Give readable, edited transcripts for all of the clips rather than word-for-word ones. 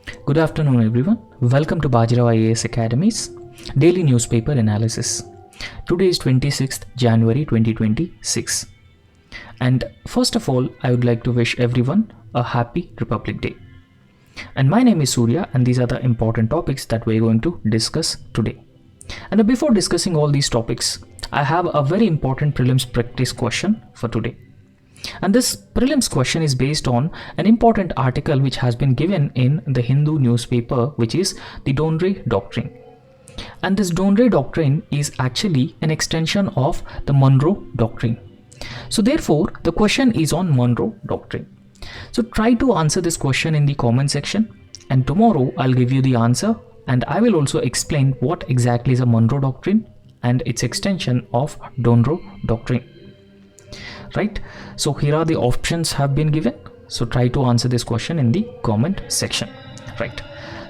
Good afternoon, everyone. Welcome to Bajirao IAS Academy's daily newspaper analysis. Today is 26th January 2026. And first of all, I would like to wish everyone a happy Republic Day. And my name is Surya, and these are the important topics that we're going to discuss today. And before discussing all these topics, I have a very important prelims practice question for today. And this prelims question is based on an important article which has been given in the Hindu newspaper, which is the Donre Doctrine. And this Donre Doctrine is actually an extension of the Monroe Doctrine. So therefore, the question is on Monroe Doctrine. So try to answer this question in the comment section, and tomorrow I'll give you the answer, and I will also explain what exactly is a Monroe Doctrine and its extension of Donre Doctrine. Right, so here are the options have been given, so try to answer this question in the comment section. Right,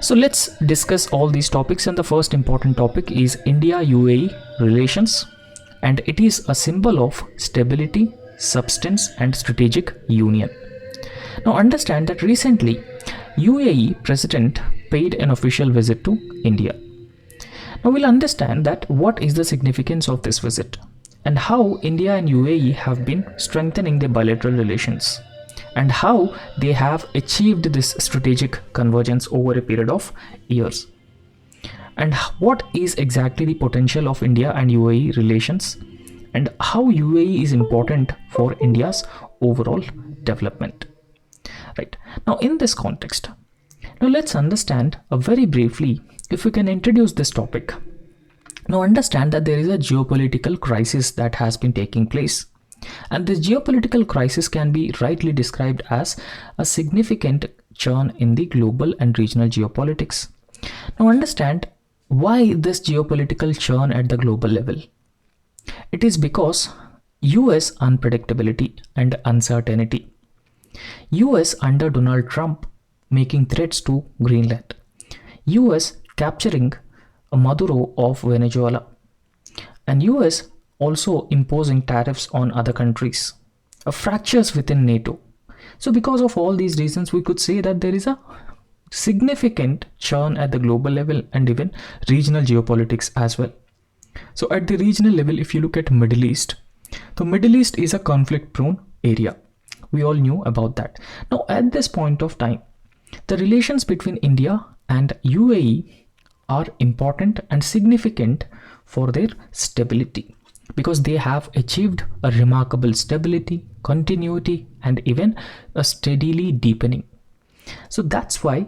so let's discuss all these topics, and the first important topic is India-UAE relations, and it is a symbol of stability, substance and strategic union. Now understand that recently UAE president paid an official visit to India. Now we'll understand that what is the significance of this visit and how India and UAE have been strengthening their bilateral relations and how they have achieved this strategic convergence over a period of years, and what is exactly the potential of India and UAE relations and how UAE is important for India's overall development. Right, now in this context, now let's understand very briefly, if we can introduce this topic. Now understand that there is a geopolitical crisis that has been taking place, and this geopolitical crisis can be rightly described as a significant churn in the global and regional geopolitics. Now understand why this geopolitical churn at the global level. It is because US unpredictability and uncertainty. US under Donald Trump making threats to Greenland. US capturing Maduro of Venezuela, and US also imposing tariffs on other countries, fractures within NATO. So because of all these reasons, we could say that there is a significant churn at the global level and even regional geopolitics as well. So at the regional level, if you look at Middle East, the Middle East is a conflict prone area. We all knew about that. Now at this point of time, the relations between India and UAE are important and significant for their stability because they have achieved a remarkable stability, continuity and even a steadily deepening. So that's why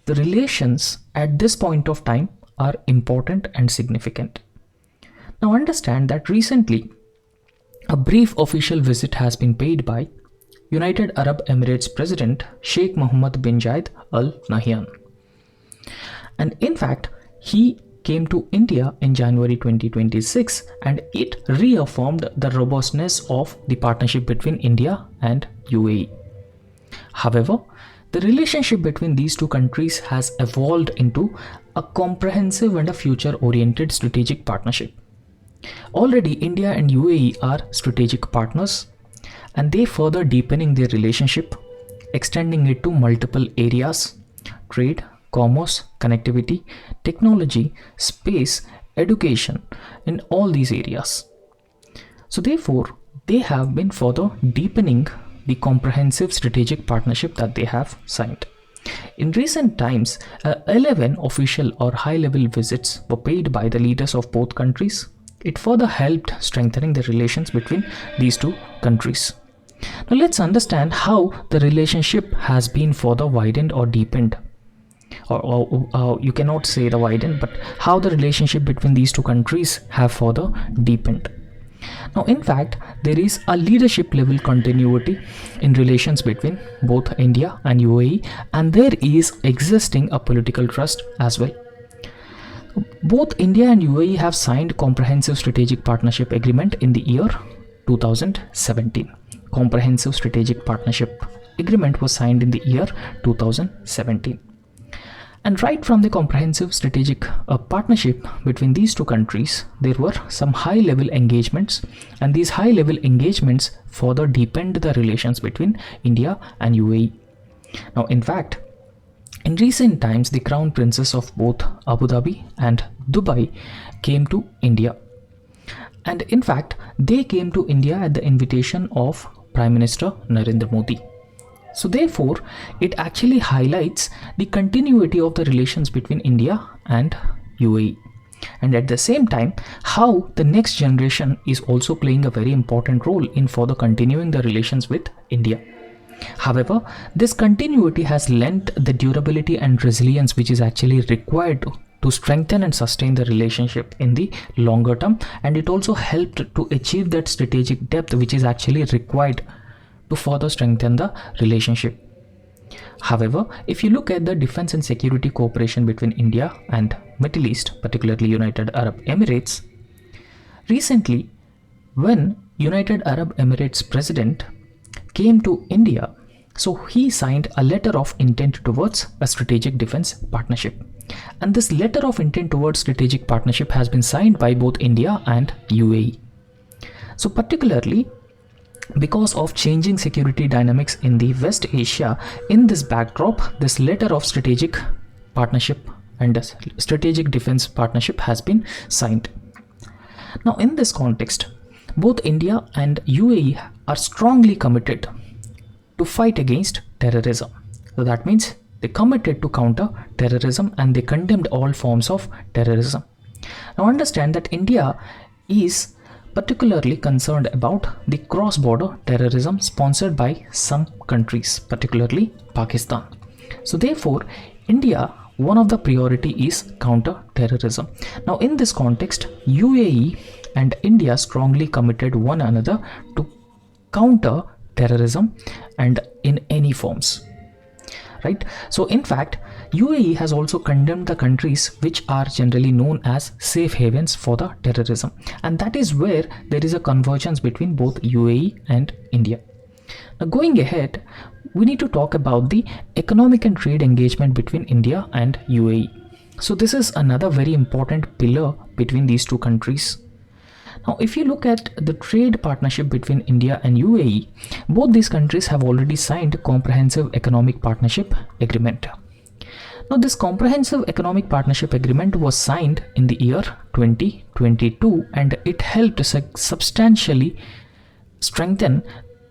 the relations at this point of time are important and significant. Now understand that recently a brief official visit has been paid by United Arab Emirates President Sheikh Mohammed bin Zayed Al Nahyan. And in fact, he came to India in January 2026, and it reaffirmed the robustness of the partnership between India and UAE. However, the relationship between these two countries has evolved into a comprehensive and a future-oriented strategic partnership. Already, India and UAE are strategic partners, and they further deepening their relationship, extending it to multiple areas: trade, commerce, connectivity, technology, space, education, in all these areas. So therefore, they have been further deepening the comprehensive strategic partnership that they have signed. In recent times, 11 official or high-level visits were paid by the leaders of both countries. It further helped strengthening the relations between these two countries. Now let's understand how the relationship has been further widened or deepened, or you cannot say the widened, but how the relationship between these two countries have further deepened. Now in fact, there is a leadership level continuity in relations between both India and UAE, and there is existing a political trust as well. Both India and UAE have signed comprehensive strategic partnership agreement in the year 2017. Comprehensive strategic partnership agreement was signed in the year 2017. And right from the comprehensive strategic partnership between these two countries, there were some high-level engagements, and these high-level engagements further deepened the relations between India and UAE. Now, in fact, In recent times, the crown princes of both Abu Dhabi and Dubai came to India. And in fact, they came to India at the invitation of Prime Minister Narendra Modi. So therefore, it actually highlights the continuity of the relations between India and UAE. And at the same time, how the next generation is also playing a very important role in further continuing the relations with India. However, this continuity has lent the durability and resilience which is actually required to strengthen and sustain the relationship in the longer term, and it also helped to achieve that strategic depth which is actually required to further strengthen the relationship. However, if you look at the defense and security cooperation between India and Middle East, particularly United Arab Emirates, recently when United Arab Emirates president came to India, so he signed a letter of intent towards a strategic defense partnership. And this letter of intent towards strategic partnership has been signed by both India and UAE. So particularly because of changing security dynamics in the West Asia, in this backdrop, this letter of strategic partnership and strategic defense partnership has been signed. Now in this context, both India and UAE are strongly committed to fight against terrorism. So that means they committed to counter terrorism and they condemned all forms of terrorism. Now understand that India is particularly concerned about the cross-border terrorism sponsored by some countries, particularly Pakistan. So therefore, India, one of the priority is counter-terrorism. Now in this context, UAE and India strongly committed one another to counter terrorism and in any forms. Right? So in fact, UAE has also condemned the countries which are generally known as safe havens for the terrorism, and that is where there is a convergence between both UAE and India. Now going ahead, we need to talk about the economic and trade engagement between India and UAE. So this is another very important pillar between these two countries. Now, if you look at the trade partnership between India and UAE, both these countries have already signed a comprehensive economic partnership agreement. Now, this comprehensive economic partnership agreement was signed in the year 2022, and it helped substantially strengthen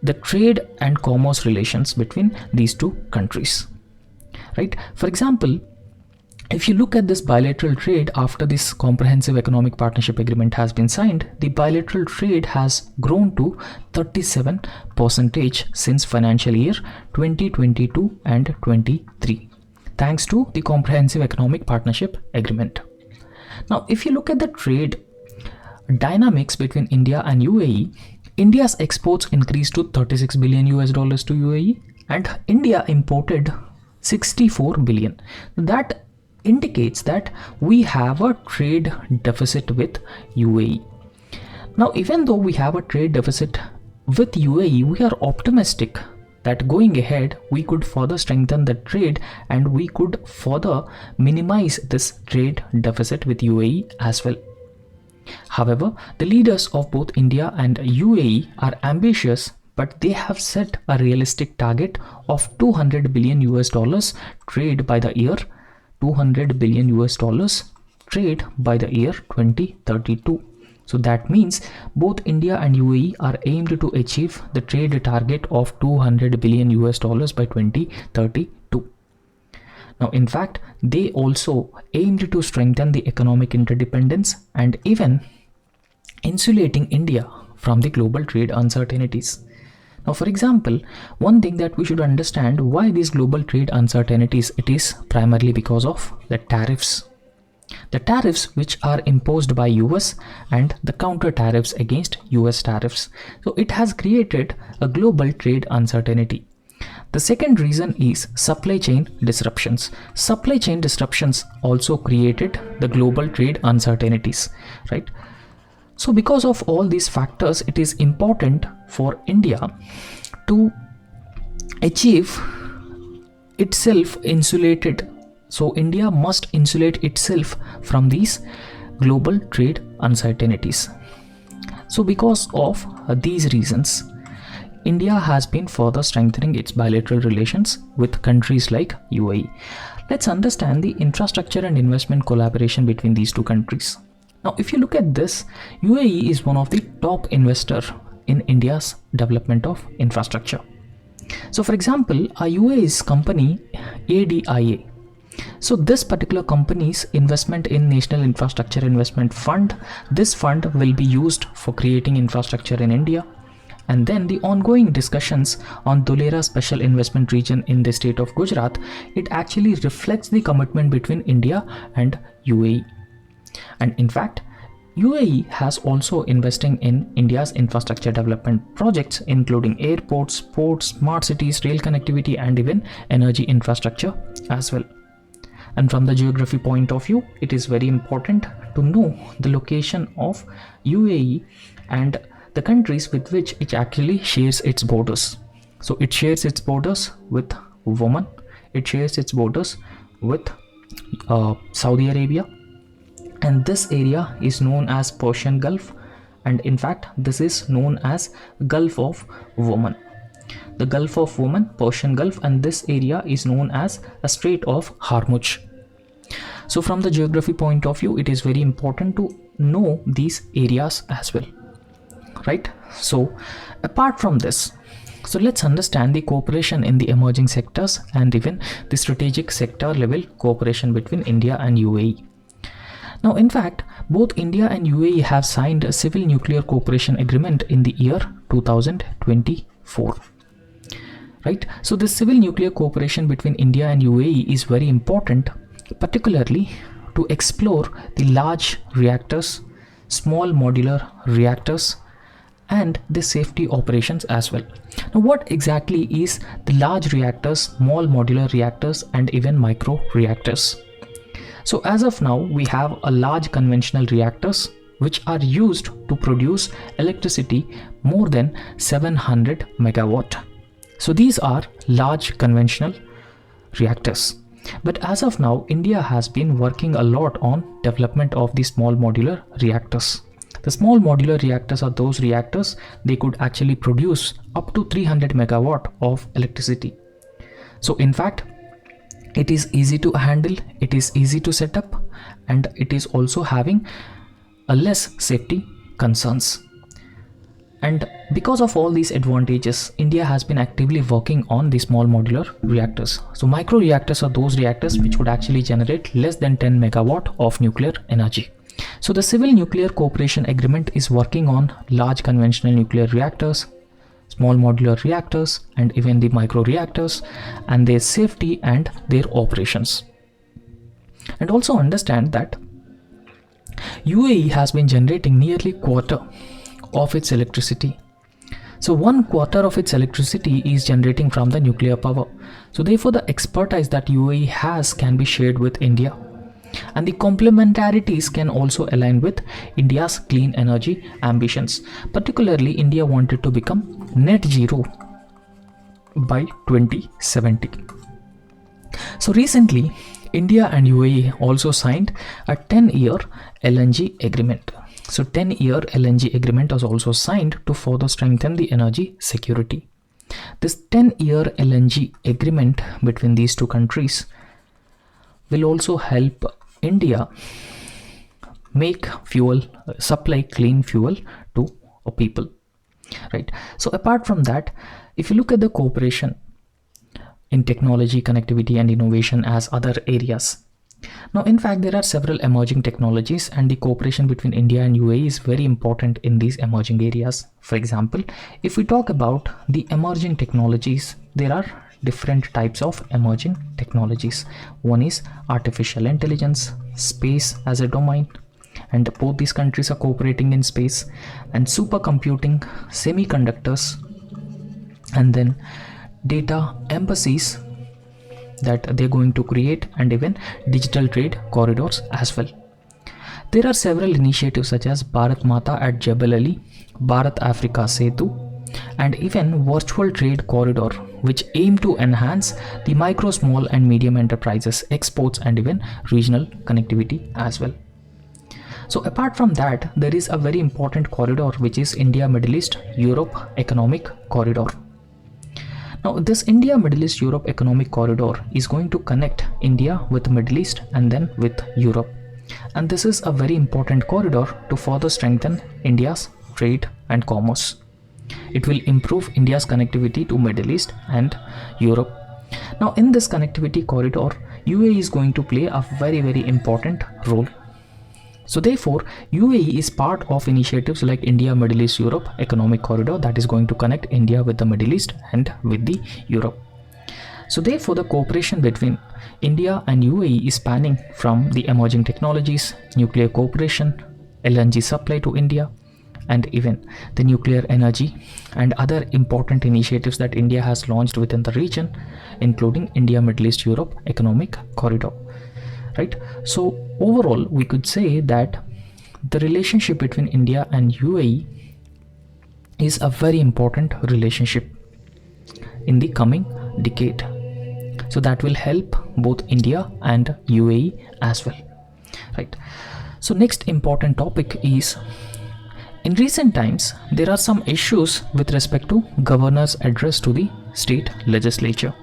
the trade and commerce relations between these two countries. Right? For example, if you look at this bilateral trade after this comprehensive economic partnership agreement has been signed, the bilateral trade has grown to 37% since financial year 2022 and 23, thanks to the comprehensive economic partnership agreement. Now, if you look at the trade dynamics between India and UAE, India's exports increased to $36 billion to UAE, and India imported 64 billion. That indicates that we have a trade deficit with UAE. Now, even though we have a trade deficit with UAE, we are optimistic that going ahead we could further strengthen the trade and we could further minimize this trade deficit with UAE as well. However, the leaders of both India and UAE are ambitious, but they have set a realistic target of $200 billion trade by the year $200 billion trade by the year 2032. So that means both India and UAE are aimed to achieve the trade target of $200 billion by 2032. Now, in fact, they also aimed to strengthen the economic interdependence and even insulating India from the global trade uncertainties. Now, for example, one thing that we should understand why these global trade uncertainties, it is primarily because of the tariffs. The tariffs which are imposed by US and the counter tariffs against US tariffs. So it has created a global trade uncertainty. The second reason is supply chain disruptions. Supply chain disruptions also created the global trade uncertainties, right? So because of all these factors, it is important for India to achieve itself insulated. So India must insulate itself from these global trade uncertainties. So because of these reasons, India has been further strengthening its bilateral relations with countries like UAE. Let's understand the infrastructure and investment collaboration between these two countries. Now, if you look at this, UAE is one of the top investor in India's development of infrastructure. So, for example, a UAE's company ADIA. So this particular company's investment in National Infrastructure Investment Fund, this fund will be used for creating infrastructure in India. And then the ongoing discussions on Dholera Special Investment Region in the state of Gujarat, it actually reflects the commitment between India and UAE. And in fact, UAE has also investing in India's infrastructure development projects, including airports, ports, smart cities, rail connectivity, and even energy infrastructure as well. And from the geography point of view, it is very important to know the location of UAE and the countries with which it actually shares its borders. So it shares its borders with Oman, it shares its borders with Saudi Arabia, and this area is known as Persian Gulf, and in fact this is known as Gulf of Oman. The Gulf of Oman, Persian Gulf, and this area is known as a Strait of Hormuz. So from the geography point of view, it is very important to know these areas as well, right? So apart from this, so let's understand the cooperation in the emerging sectors and even the strategic sector level cooperation between India and UAE. Now, in fact, both India and UAE have signed a civil nuclear cooperation agreement in the year 2024. Right? So this civil nuclear cooperation between India and UAE is very important, particularly to explore the large reactors, small modular reactors, and the safety operations as well. Now, what exactly is the large reactors, small modular reactors, and even micro reactors? So as of now, we have a large conventional reactors which are used to produce electricity more than 700 megawatt. So these are large conventional reactors. But as of now, India has been working a lot on development of the small modular reactors. The small modular reactors are those reactors, they could actually produce up to 300 megawatt of electricity. So in fact, it is easy to handle, it is easy to set up, and it is also having a less safety concerns. And because of all these advantages, India has been actively working on the small modular reactors. So micro reactors are those reactors which would actually generate less than 10 megawatt of nuclear energy. So the Civil Nuclear Cooperation Agreement is working on large conventional nuclear reactors, small modular reactors, and even the micro reactors and their safety and their operations. And also understand that UAE has been generating nearly quarter of its electricity. So 1/4 of its electricity is generating from the nuclear power. So therefore the expertise that UAE has can be shared with India. And the complementarities can also align with India's clean energy ambitions. Particularly, India wanted to become net zero by 2070. So recently, India and UAE also signed a 10-year LNG agreement. So 10-year LNG agreement was also signed to further strengthen the energy security. This 10-year LNG agreement between these two countries will also help India make fuel, supply clean fuel to people, right? So apart from that, if you look at the cooperation in technology, connectivity, and innovation as other areas, now in fact there are several emerging technologies, and the cooperation between India and UAE is very important in these emerging areas. For example, if we talk about the emerging technologies, there are different types of emerging technologies. One is artificial intelligence, space as a domain, and both these countries are cooperating in space, and supercomputing, semiconductors, and then data embassies that they're going to create, and even digital trade corridors as well. There are several initiatives such as Bharat Mata at Jebel Ali, Bharat Africa Setu, and even virtual trade corridor, which aim to enhance the micro, small, and medium enterprises exports and even regional connectivity as well. So apart from that, there is a very important corridor which is India, Middle East, Europe Economic Corridor. Now this India, Middle East, Europe Economic Corridor is going to connect India with Middle East and then with Europe. And this is a very important corridor to further strengthen India's trade and commerce. It will improve India's connectivity to Middle East and Europe. Now in this connectivity corridor, UAE is going to play a very important role. So therefore, UAE is part of initiatives like India, Middle East, Europe Economic Corridor that is going to connect India with the Middle East and with the Europe. So therefore, the cooperation between India and UAE is spanning from the emerging technologies, nuclear cooperation, LNG supply to India, and even the nuclear energy and other important initiatives that India has launched within the region, including India, Middle East, Europe Economic Corridor. Right? So overall, we could say that the relationship between India and UAE is a very important relationship in the coming decade. So that will help both India and UAE as well. Right? So next important topic is, in recent times, there are some issues with respect to governor's address to the state legislature.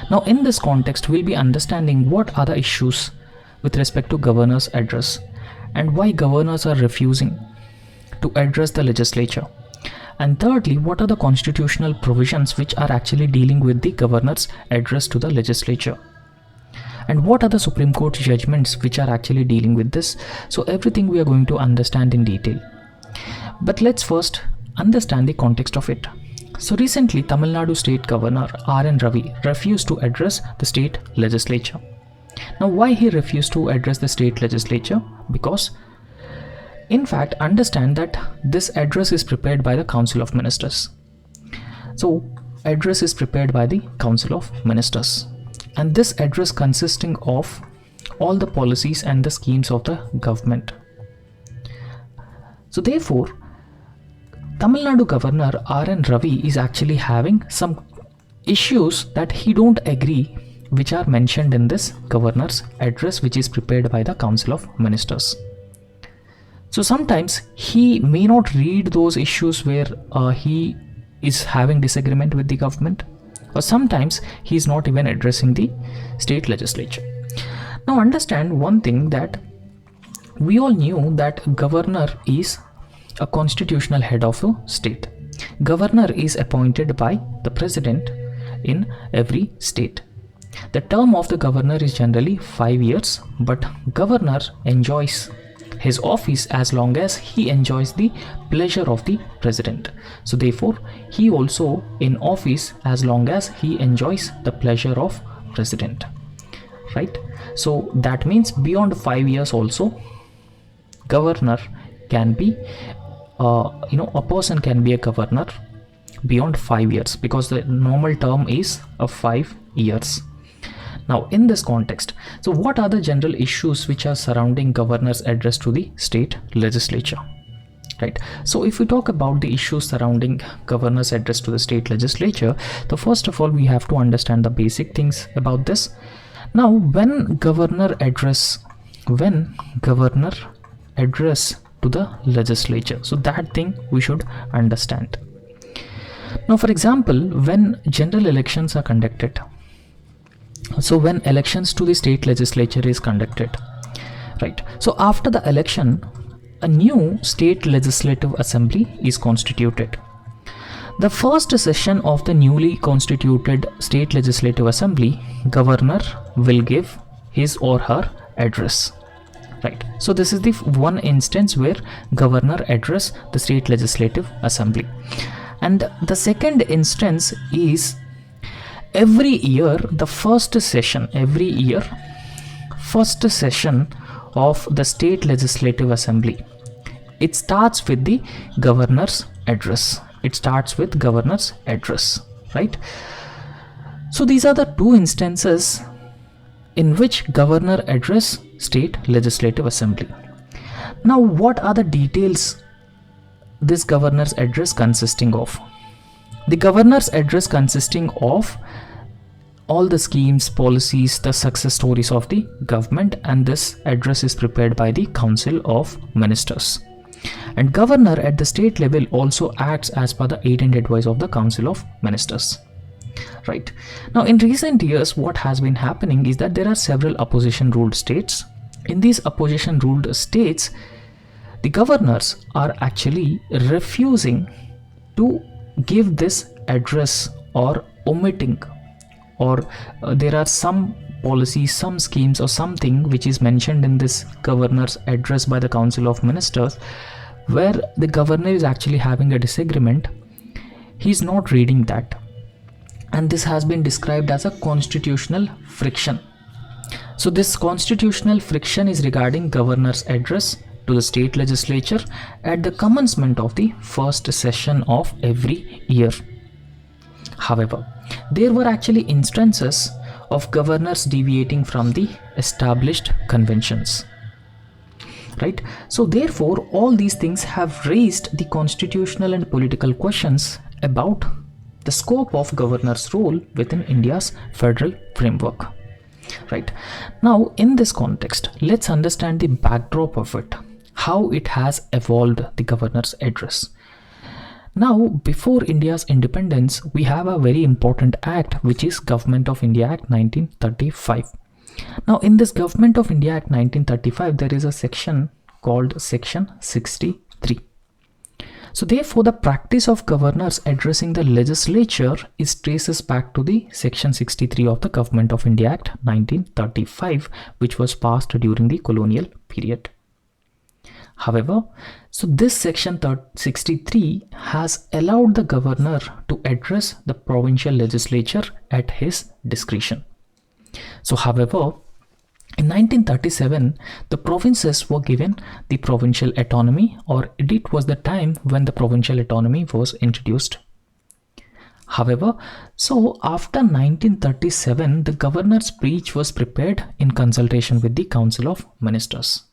Now in this context, we'll be understanding what are the issues with respect to governor's address and why governors are refusing to address the legislature. And thirdly, what are the constitutional provisions which are actually dealing with the governor's address to the legislature? And what are the Supreme Court judgments which are actually dealing with this? So everything we are going to understand in detail. But let's first understand the context of it. So recently, Tamil Nadu State Governor R.N. Ravi refused to address the state legislature. Now why he refused to address the state legislature? Because in fact, understand that this address is prepared by the Council of Ministers. So address is prepared by the Council of Ministers, and this address consisting of all the policies and the schemes of the government. So therefore, Tamil Nadu Governor R.N. Ravi is actually having some issues that he don't agree, which are mentioned in this governor's address, which is prepared by the Council of Ministers. So sometimes he may not read those issues where he is having disagreement with the government, or sometimes he is not even addressing the state legislature. Now understand one thing, that we all knew that governor is a constitutional head of a state. Governor is appointed by the president in every state. The term of the governor is generally 5 years, but governor enjoys his office as long as he enjoys the pleasure of the president. So therefore, he also in office as long as he enjoys the pleasure of president. Right? So that means beyond 5 years also, governor can be, a person can be a governor beyond 5 years, because the normal term is of 5 years. Now in this context, so what are the general issues which are surrounding governor's address to the state legislature? Right. So if we talk about the issues surrounding governor's address to the state legislature, so first of all, we have to understand the basic things about this. Now when governor address to the legislature, so that thing we should understand. Now for example, when general elections are conducted, so when elections to the state legislature is conducted, right, so after the election, a new state legislative assembly is constituted. The first session of the newly constituted state legislative assembly, governor will give his or her address. Right. So this is the one instance where governor address the state legislative assembly. And the second instance is every year, the first session of the state legislative assembly, it starts with the governor's address. Right? So these are the two instances in which governor address state legislative assembly. Now what are the details this governor's address consisting of? The governor's address consisting of all the schemes, policies, the success stories of the government, and this address is prepared by the Council of Ministers. And governor at the state level also acts as per the aid and advice of the Council of Ministers. Right. Now, in recent years, what has been happening is that there are several opposition ruled states. In these opposition ruled states, the governors are actually refusing to give this address or omitting, or there are some policies, some schemes or something which is mentioned in this governor's address by the Council of Ministers where the governor is actually having a disagreement. He's not reading that, and this has been described as a constitutional friction. So this constitutional friction is regarding governor's address to the state legislature at the commencement of the first session of every year. However, there were actually instances of governors deviating from the established conventions. Right? So therefore, all these things have raised the constitutional and political questions about the scope of governor's role within India's federal framework. Right? Now, in this context, let's understand the backdrop of it, how it has evolved, the governor's address. Now, before India's independence, we have a very important act, which is Government of India Act 1935. Now, in this Government of India Act 1935, there is a section called Section 63. So therefore, the practice of governors addressing the legislature is traces back to the Section 63 of the Government of India Act 1935, which was passed during the colonial period. However, so this Section 63 has allowed the governor to address the provincial legislature at his discretion. So however, in 1937, the provinces were given the provincial autonomy, or it was the time when the provincial autonomy was introduced. However, so after 1937, the governor's speech was prepared in consultation with the Council of Ministers.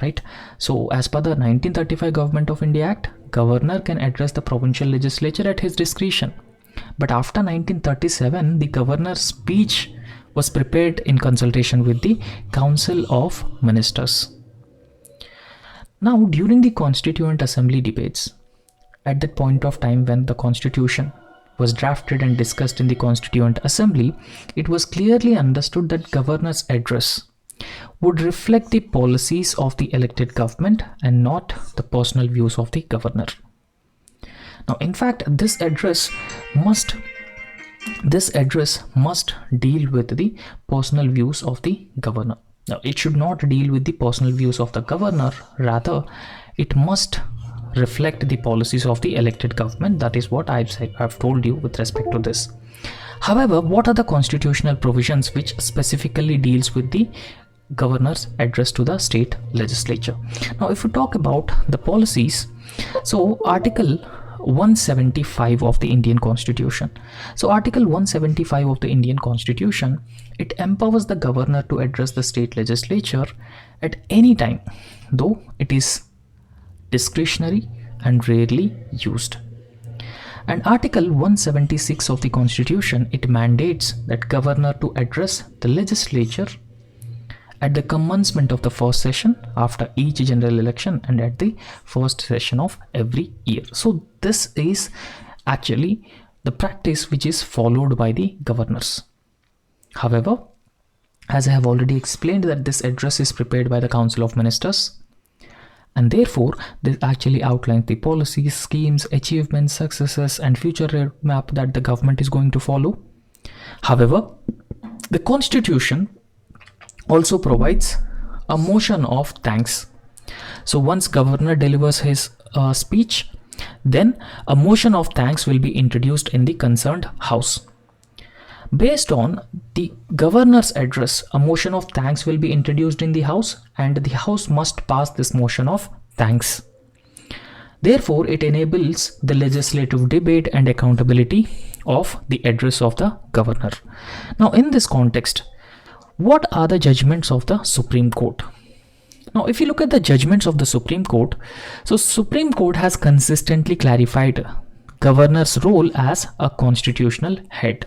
Right? So as per the 1935 Government of India Act, governor can address the provincial legislature at his discretion. But after 1937, the governor's speech was prepared in consultation with the Council of Ministers. Now, during the Constituent Assembly debates, at that point of time when the Constitution was drafted and discussed in the Constituent Assembly, it was clearly understood that governor's address would reflect the policies of the elected government and not the personal views of the governor. Now, in fact, this address must deal with the personal views of the governor. Now, it should not deal with the personal views of the governor, rather it must reflect the policies of the elected government. That is what I've told you with respect to this. However, what are the constitutional provisions which specifically deals with the governor's address to the state legislature? Now, if we talk about the policies, so Article 175 of the Indian Constitution. So Article 175 of the Indian Constitution, it empowers the governor to address the state legislature at any time, though it is discretionary and rarely used. And Article 176 of the Constitution, it mandates that governor to address the legislature at the commencement of the first session after each general election and at the first session of every year. So this is actually the practice which is followed by the governors. However, as I have already explained, that this address is prepared by the Council of Ministers, and therefore this actually outlines the policies, schemes, achievements, successes and future roadmap that the government is going to follow. However, the Constitution also provides a motion of thanks. So once governor delivers his speech, then a motion of thanks will be introduced in the concerned house. Based on the governor's address, a motion of thanks will be introduced in the house, and the house must pass this motion of thanks. Therefore, it enables the legislative debate and accountability of the address of the governor. Now, in this context, what are the judgments of the Supreme Court? Now, if you look at the judgments of the Supreme Court, so Supreme Court has consistently clarified governor's role as a constitutional head.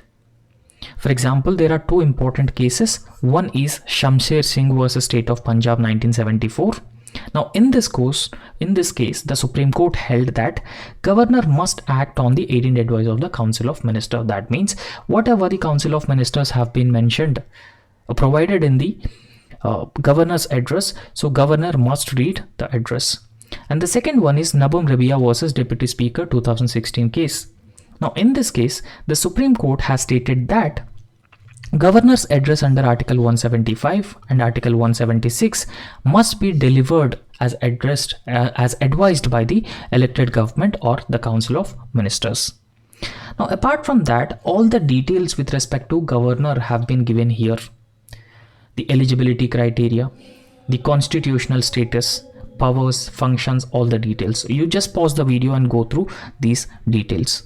For example, there are two important cases. One is Shamsher Singh versus State of Punjab 1974. Now in this case, the Supreme Court held that governor must act on the aid and advice of the Council of Ministers. That means whatever the Council of Ministers have been mentioned, provided in the governor's address, so governor must read the address. And the second one is Nabam Rabia versus Deputy Speaker 2016 case. Now in this case, the Supreme Court has stated that governor's address under Article 175 and Article 176 must be delivered as advised by the elected government or the Council of Ministers. Now apart from that, all the details with respect to governor have been given here. The eligibility criteria, the constitutional status, powers, functions, all the details. You just pause the video and go through these details.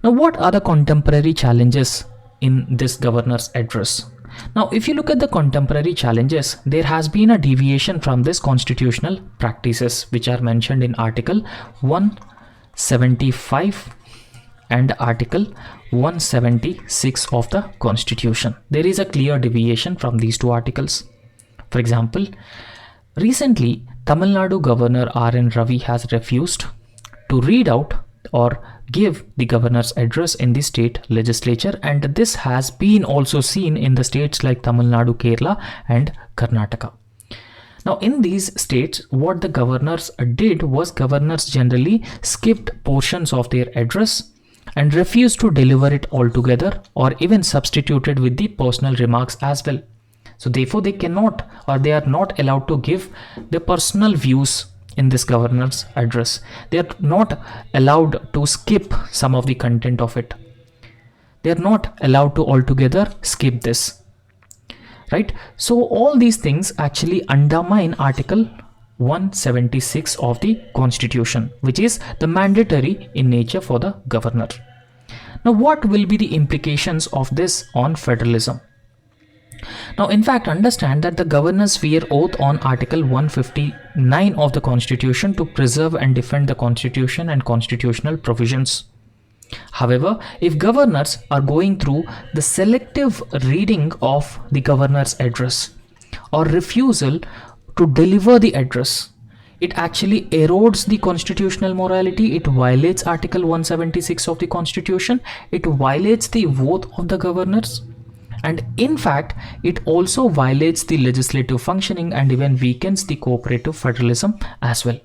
Now what are the contemporary challenges in this governor's address? Now if you look at the contemporary challenges, there has been a deviation from this constitutional practices which are mentioned in Article 175 and Article 176 of the Constitution. There is a clear deviation from these two articles. For example, recently Tamil Nadu Governor R.N. Ravi has refused to read out or give the governor's address in the state legislature, and this has been also seen in the states like Tamil Nadu, Kerala and Karnataka. Now in these states, what the governors did was governors generally skipped portions of their address and refused to deliver it altogether or even substituted with the personal remarks as well. So therefore they cannot, or they are not allowed to give the personal views in this governor's address. They are not allowed to skip some of the content of it. They are not allowed to altogether skip this, right? So all these things actually undermine Article 176 of the Constitution, which is the mandatory in nature for the governor. Now what will be the implications of this on federalism? Now in fact, understand that the governors swear oath on Article 159 of the Constitution to preserve and defend the Constitution and constitutional provisions. However, if governors are going through the selective reading of the governor's address or refusal to deliver the address, it actually erodes the constitutional morality. It violates Article 176 of the Constitution. It violates the oath of the governors. And in fact, it also violates the legislative functioning and even weakens the cooperative federalism as well.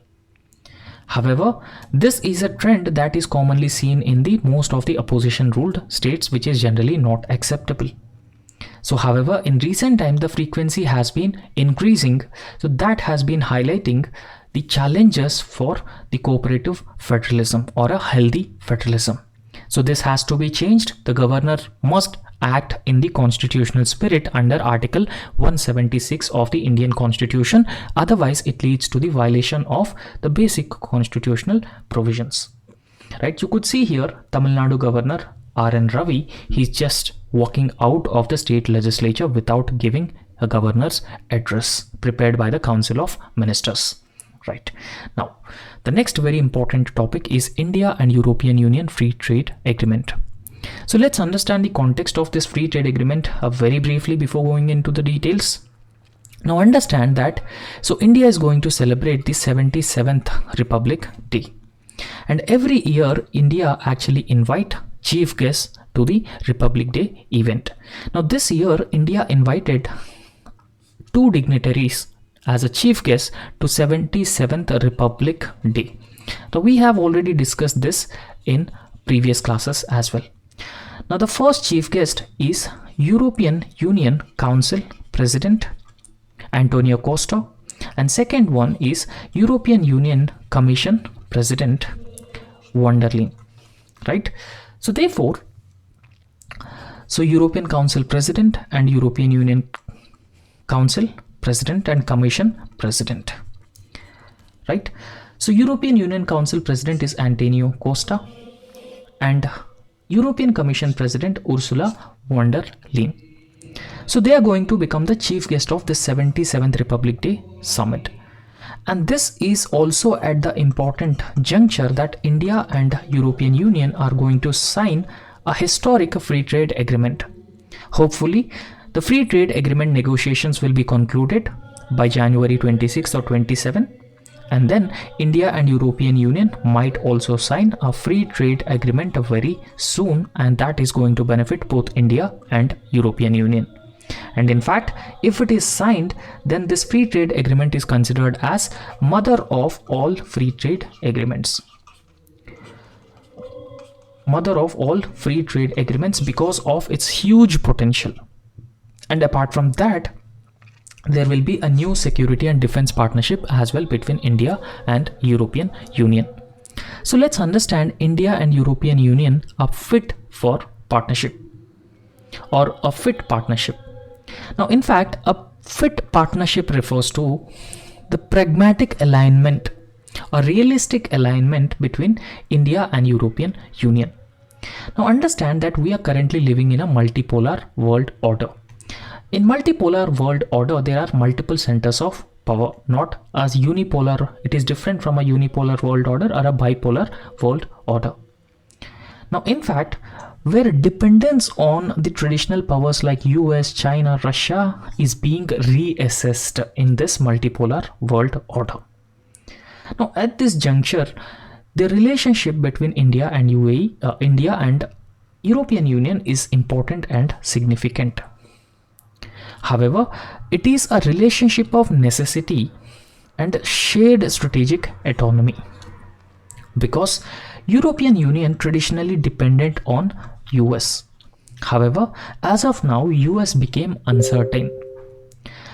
However, this is a trend that is commonly seen in the most of the opposition ruled states, which is generally not acceptable. So however, in recent time, the frequency has been increasing. So that has been highlighting the challenges for the cooperative federalism or a healthy federalism. So this has to be changed. The governor must act in the constitutional spirit under Article 176 of the Indian Constitution. Otherwise, it leads to the violation of the basic constitutional provisions. Right? You could see here Tamil Nadu Governor R.N. Ravi, he's just walking out of the state legislature without giving a governor's address prepared by the Council of Ministers. Right. Now, the next very important topic is India and European Union Free Trade Agreement. So let's understand the context of this free trade agreement very briefly before going into the details. Now understand that, so India is going to celebrate the 77th Republic Day. And every year, India actually invite chief guests to the Republic Day event. Now this year, India invited two dignitaries as a chief guest to 77th Republic Day. Now we have already discussed this in previous classes as well. Now the first chief guest is European Union Council President Antonio Costa, and second one is European Union Commission President von der Leyen. Right? So therefore, European Council President and European Union Council President and Commission President. Right? So European Union Council President is Antonio Costa and European Commission President Ursula von der Leyen. So they are going to become the chief guest of the 77th Republic Day Summit. And this is also at the important juncture that India and European Union are going to sign a historic free trade agreement. Hopefully, the free trade agreement negotiations will be concluded by January 26 or 27, and then India and European Union might also sign a free trade agreement very soon, and that is going to benefit both India and European Union. And in fact, if it is signed, then this free trade agreement is considered as mother of all free trade agreements. Mother of all free trade agreements because of its huge potential. And apart from that, there will be a new security and defense partnership as well between India and European Union. So let's understand India and European Union are fit for partnership or a fit partnership. Now, in fact, a fit partnership refers to the pragmatic alignment, a realistic alignment between India and European Union. Now, understand that we are currently living in a multipolar world order. In multipolar world order, there are multiple centers of power, not as unipolar. It is different from a unipolar world order or a bipolar world order. Now, in fact, where dependence on the traditional powers like US, China, Russia is being reassessed in this multipolar world order. Now, at this juncture, the relationship between India and India and European Union is important and significant. However, it is a relationship of necessity and shared strategic autonomy, because European Union traditionally dependent on US. However, as of now, US became uncertain.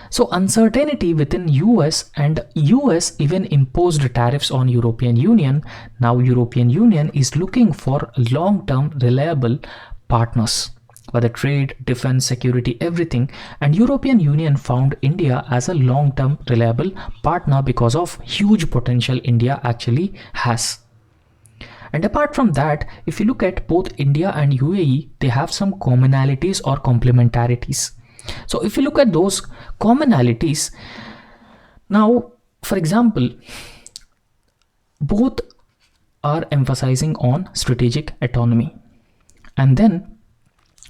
So uncertainty within US, and US even imposed tariffs on European Union. Now European Union is looking for long-term reliable partners for the trade, defense, security, everything. And European Union found India as a long-term reliable partner because of huge potential India actually has. And apart from that, if you look at both India and UAE, they have some commonalities or complementarities. So if you look at those commonalities, now, for example, both are emphasizing on strategic autonomy. And then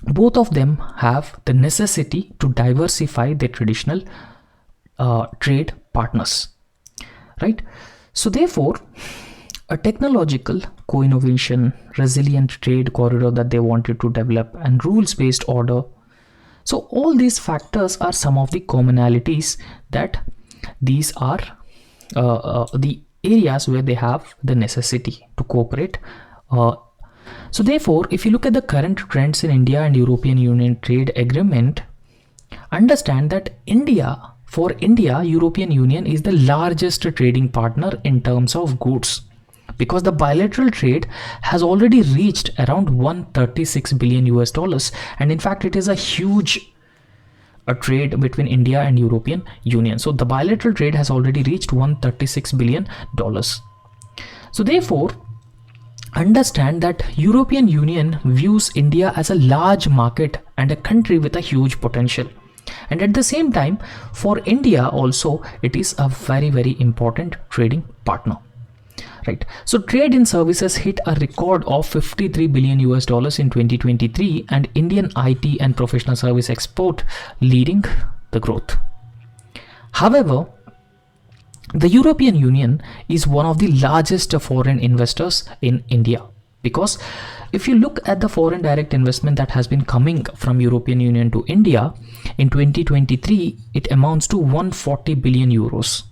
both of them have the necessity to diversify their traditional trade partners, right? So therefore, a technological co-innovation, resilient trade corridor that they wanted to develop, and rules-based order. So all these factors are some of the commonalities that these are the areas where they have the necessity to cooperate. So therefore, if you look at the current trends in India and European Union trade agreement, understand that for India, European Union is the largest trading partner in terms of goods, because the bilateral trade has already reached around $136 billion US, and in fact it is a huge trade between India and European Union. So the bilateral trade has already reached $136 billion. So therefore, understand that European Union views India as a large market and a country with a huge potential. And at the same time, for India also, it is a very, very important trading partner. Right. So trade in services hit a record of $53 billion US in 2023, and Indian IT and professional service export leading the growth. However, the European Union is one of the largest foreign investors in India, because if you look at the foreign direct investment that has been coming from European Union to India in 2023, it amounts to 140 billion euros.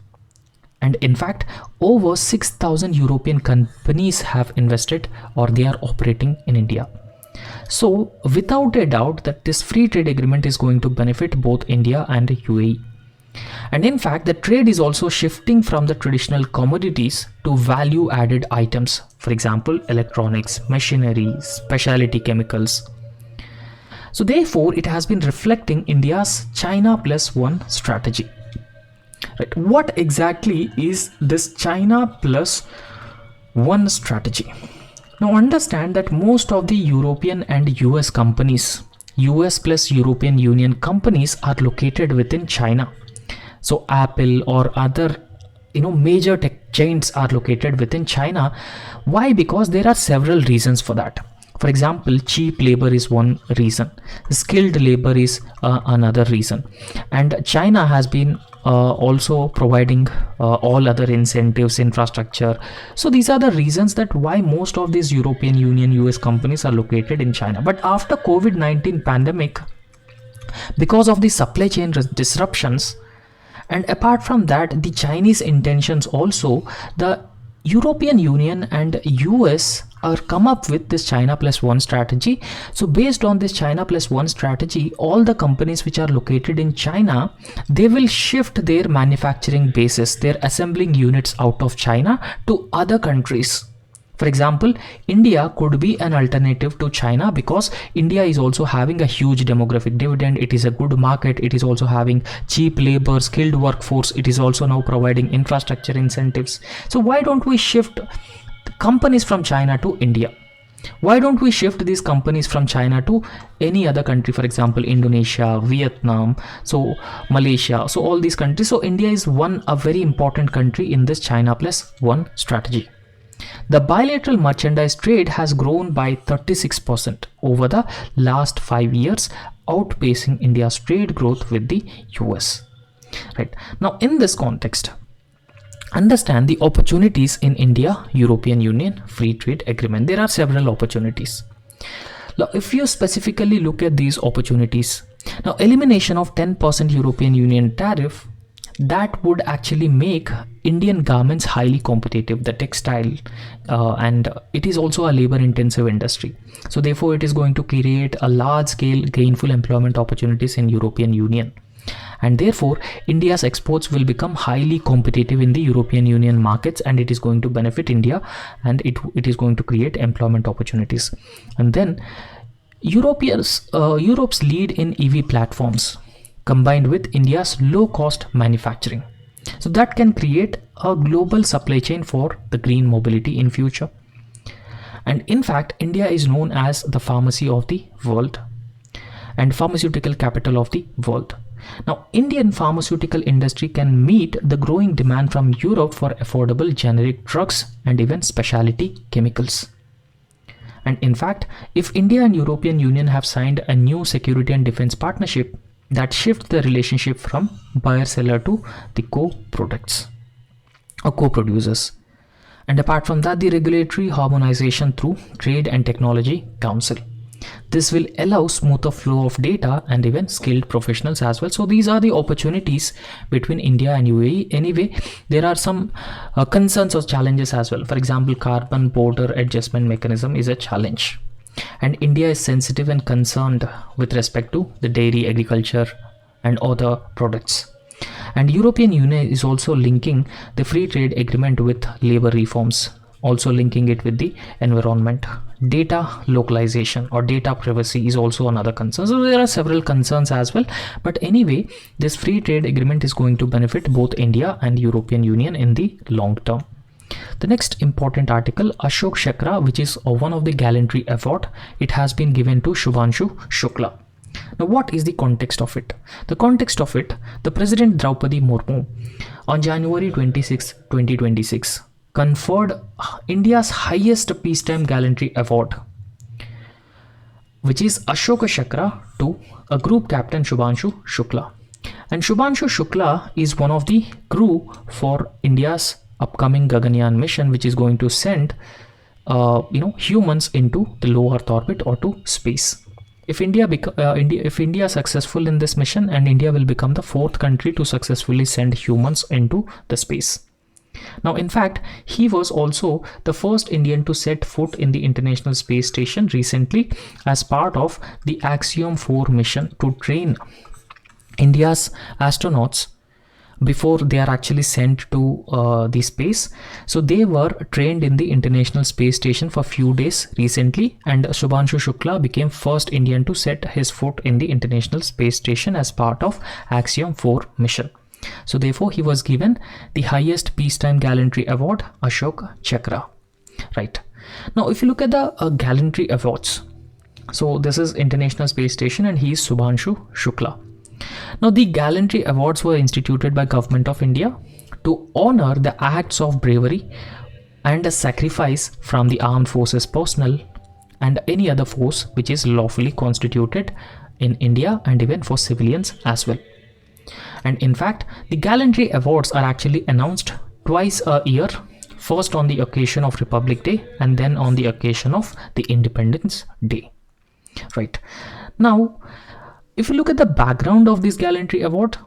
And in fact, over 6,000 European companies have invested or they are operating in India. So without a doubt that this free trade agreement is going to benefit both India and UAE. And in fact, the trade is also shifting from the traditional commodities to value added items. For example, electronics, machinery, specialty chemicals. So therefore, it has been reflecting India's China Plus One strategy. Right. What exactly is this China Plus One strategy? Now understand that most of the European and US companies, US plus European Union companies, are located within China. So Apple or other major tech giants are located within China. Why? Because there are several reasons for that. For example, cheap labor is one reason, skilled labor is another reason, and China has been also providing all other incentives, infrastructure. So these are the reasons that why most of these European Union, US companies are located in China. But after COVID-19 pandemic, because of the supply chain disruptions, and apart from that, the Chinese intentions also, the European Union and US are come up with this China plus one strategy. So based on this China plus one strategy, all the companies which are located in China, they will shift their manufacturing bases, their assembling units out of China to other countries. For example, India could be an alternative to China because India is also having a huge demographic dividend. It is a good market. It is also having cheap labor, skilled workforce. It is also now providing infrastructure incentives. So why don't we shift companies from China to India? Why don't we shift these companies from China to any other country, for example, Indonesia, Vietnam, so Malaysia, so all these countries. So India is a very important country in this China plus one strategy. The bilateral merchandise trade has grown by 36% over the last 5 years, outpacing India's trade growth with the US. Right. Now, in this context, understand the opportunities in India-European Union Free Trade Agreement. There are several opportunities. Now, if you specifically look at these opportunities, now elimination of 10% European Union tariff, that would actually make Indian garments highly competitive, the textile, and it is also a labor intensive industry. So therefore it is going to create a large scale gainful employment opportunities in European Union, and therefore India's exports will become highly competitive in the European Union markets, and it is going to benefit India, and it is going to create employment opportunities. And then Europe's lead in EV platforms combined with India's low-cost manufacturing. So that can create a global supply chain for the green mobility in future. And in fact, India is known as the pharmacy of the world and pharmaceutical capital of the world. Now, Indian pharmaceutical industry can meet the growing demand from Europe for affordable generic drugs and even specialty chemicals. And in fact, if India and European Union have signed a new security and defense partnership, that shifts the relationship from buyer-seller to the co-products or co-producers. And apart from that, the regulatory harmonization through Trade and Technology Council. This will allow smoother flow of data and even skilled professionals as well. So these are the opportunities between India and UAE. Anyway, there are some concerns or challenges as well. For example, carbon border adjustment mechanism is a challenge. And India is sensitive and concerned with respect to the dairy, agriculture and other products. And European Union is also linking the free trade agreement with labor reforms, also linking it with the environment. Data localization or data privacy is also another concern. So there are several concerns as well. But anyway, this free trade agreement is going to benefit both India and European Union in the long term. The next important article, Ashok Chakra, which is one of the gallantry award, it has been given to Shubhanshu Shukla. Now, what is the context of it? The context of it, the President Draupadi Murmu on January 26, 2026, conferred India's highest peacetime gallantry award, which is Ashoka Chakra, to a group captain Shubhanshu Shukla. And Shubhanshu Shukla is one of the crew for India's upcoming Gaganyaan mission, which is going to send humans into the low Earth orbit or to space. If India is successful in this mission, and India will become the 4th country to successfully send humans into the space. Now, in fact, he was also the first Indian to set foot in the International Space Station recently as part of the Axiom 4 mission to train India's astronauts before they are actually sent to the space. So they were trained in the International Space Station for a few days recently, and Shubhanshu Shukla became first Indian to set his foot in the International Space Station as part of Axiom 4 mission. So therefore he was given the highest peacetime gallantry award, Ashok Chakra. Right. Now if you look at the gallantry awards, so this is International Space Station and he is Shubhanshu Shukla. Now, the gallantry awards were instituted by Government of India to honor the acts of bravery and a sacrifice from the armed forces personnel and any other force which is lawfully constituted in India, and even for civilians as well. And in fact, the gallantry awards are actually announced twice a year, first on the occasion of Republic Day and then on the occasion of the Independence Day. Right. Now, if you look at the background of this gallantry award,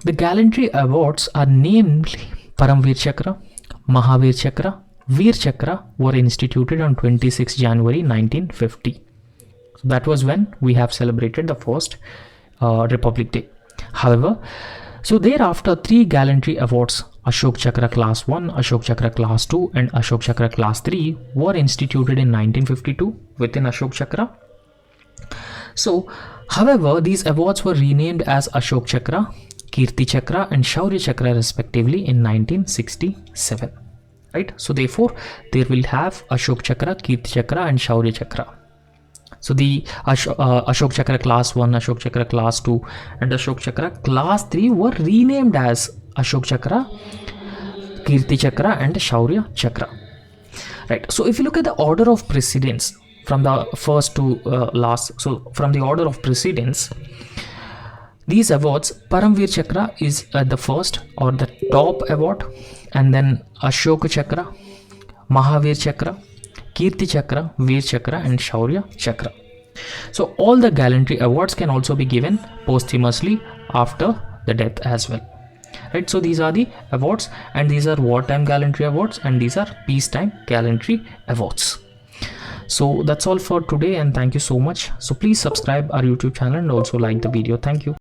the gallantry awards are namely Paramveer Chakra, Mahavir Chakra, Veer Chakra were instituted on 26 January 1950. So that was when we have celebrated the first Republic Day. However, so thereafter 3 gallantry awards, Ashok Chakra Class 1, Ashok Chakra Class 2 and Ashok Chakra Class 3 were instituted in 1952 within Ashok Chakra. So, however, these awards were renamed as Ashok Chakra, Kirti Chakra and Shaurya Chakra respectively in 1967. Right? So therefore, there will have Ashok Chakra, Kirti Chakra and Shaurya Chakra. So the Ashok Chakra Class 1, Ashok Chakra Class 2 and Ashok Chakra Class 3 were renamed as Ashok Chakra, Kirti Chakra and Shaurya Chakra. Right. So if you look at the order of precedence from the first to last, so from the order of precedence, these awards, Paramveer Chakra is the first or the top award, and then Ashoka Chakra, Mahavir Chakra, Kirti Chakra, Veer Chakra and Shaurya Chakra. So all the gallantry awards can also be given posthumously after the death as well. Right, so these are the awards, and these are wartime gallantry awards and these are peacetime gallantry awards. So that's all for today, and thank you so much. So please subscribe our YouTube channel and also like the video. Thank you.